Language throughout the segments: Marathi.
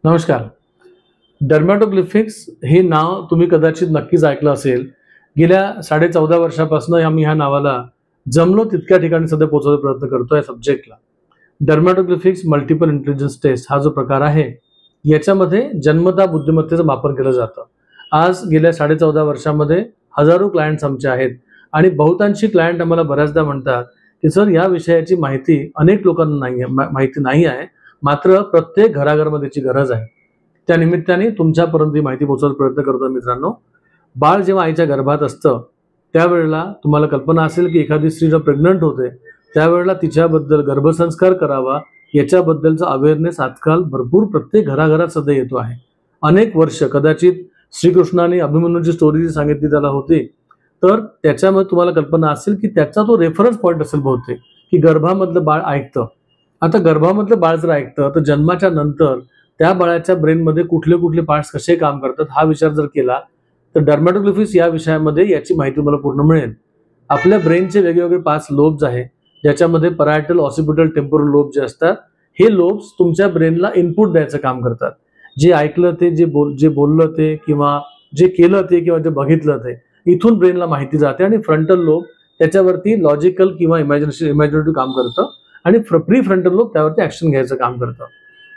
नमस्कार. डर्मॅटोग्लिफिक्स हे नाव तुम्ही कदाचित नक्कीच ऐकलं असेल. गेल्या 14.5 वर्षापासून आम्ही ह्या नावाला जमलो तितक्या ठिकाणी सध्या पोहोचवण्याचा प्रयत्न करतोय सब्जेक्टला. डर्मॅटोग्लिफिक्स मल्टिपल इंटेलिजन्स टेस्ट हा जो प्रकार आहे याच्यामध्ये जन्मता बुद्धिमत्तेचं मापन केलं जातं. आज गेल्या 14.5 वर्षामध्ये हजारो क्लायंट्स आमचे आहेत आणि बहुतांशी क्लायंट आम्हाला बऱ्याचदा म्हणतात की सर या विषयाची माहिती अनेक लोकांना माहिती नाही आहे, मात्र प्रत्येक घराघरामध्येची गरज आहे. त्या निमित्ताने तुमच्यापर्यंत ही माहिती पोहोचवण्याचा प्रयत्न करतो. मित्रांनो, बाळ जेव्हा आईच्या गर्भात असतं त्यावेळेला तुम्हाला कल्पना असेल की एखादी स्त्री जेव्हा प्रेग्नंट होते त्यावेळेला तिच्याबद्दल गर्भसंस्कार करावा याच्याबद्दलचा अवेअरनेस आजकाल भरपूर प्रत्येक घराघरात सध्या येतो आहे. अनेक वर्ष कदाचित श्रीकृष्णाने अभिमन्यूची स्टोरी जी सांगितली त्याला होती, तर त्याच्यामध्ये तुम्हाला कल्पना असेल की त्याचा तो रेफरन्स पॉईंट असेल बहुतेक की गर्भामधलं बाळ ऐकतं. आता गर्भामधलं बाळ जर ऐकतं तर जन्माच्या नंतर त्या बाळाच्या ब्रेनमध्ये कुठले कुठले पार्ट्स कसे काम करतात हा विचार जर केला तर डर्मॅटोग्लिफिक्स या विषयामध्ये याची माहिती तुम्हाला पूर्ण मिळेल. आपल्या ब्रेनचे वेगवेगळे 5 लोब्स आहे, ज्याच्यामध्ये परायटल, ऑसिपिटल, टेम्पोरल लोब जे असतात हे लोब्स तुमच्या ब्रेनला इनपुट द्यायचं काम करतात. जे ऐकलं ते, जे बोललं ते, किंवा जे केलं ते, किंवा जे बघितलं ते, इथून ब्रेनला माहिती जाते आणि फ्रंटल लोब त्याच्यावरती लॉजिकल किंवा इमॅजिनेटिव्ह काम करतं आणि प्री फ्रंटल लोब त्यावरती ऍक्शन घ्यायचं काम करतं.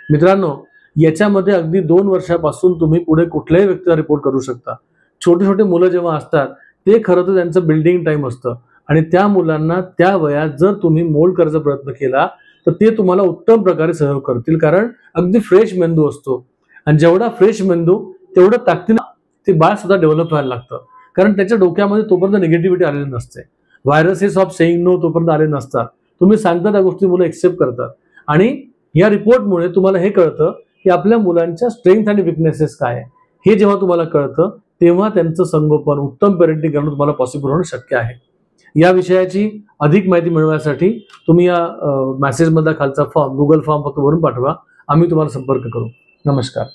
मित्रांनो, याच्यामध्ये अगदी 2 वर्षापासून तुम्ही पुढे कुठल्याही व्यक्तीला रिपोर्ट करू शकता. छोटे छोटे मुलं जेव्हा असतात ते खरं तर त्यांचं बिल्डिंग टाइम असतं आणि त्या मुलांना त्या वयात जर तुम्ही मोल्ड करायचा प्रयत्न केला तर ते तुम्हाला उत्तम प्रकारे सहयोग करतील, कारण अगदी फ्रेश मेंदू असतो आणि जेवढा फ्रेश मेंदू तेवढं ताकदीनं ते बाळ सुद्धा डेव्हलप व्हायला लागतं, कारण त्याच्या डोक्यामध्ये तोपर्यंत निगेटिव्हिटी आलेली नसते. व्हायरसेस ऑफ सेइंग नो तोपर्यंत आले नसतात. तुम्ही सांगता त्या गोष्टी मुलं एक्सेप्ट करतात आणि या रिपोर्टमुळे तुम्हाला हे कळतं की आपल्या मुलांच्या स्ट्रेंथ आणि विकनेसेस काय आहे. हे जेव्हा तुम्हाला कळतं तेव्हा त्यांचं संगोपन, उत्तम पेरेंटिंग करणं तुम्हाला पॉसिबल होणं शक्य आहे. या विषयाची अधिक माहिती मिळवण्यासाठी तुम्ही या मेसेजमधला खालचा फॉर्म, गुगल फॉर्म फक्त भरून पाठवा. आम्ही तुम्हाला संपर्क करू. नमस्कार.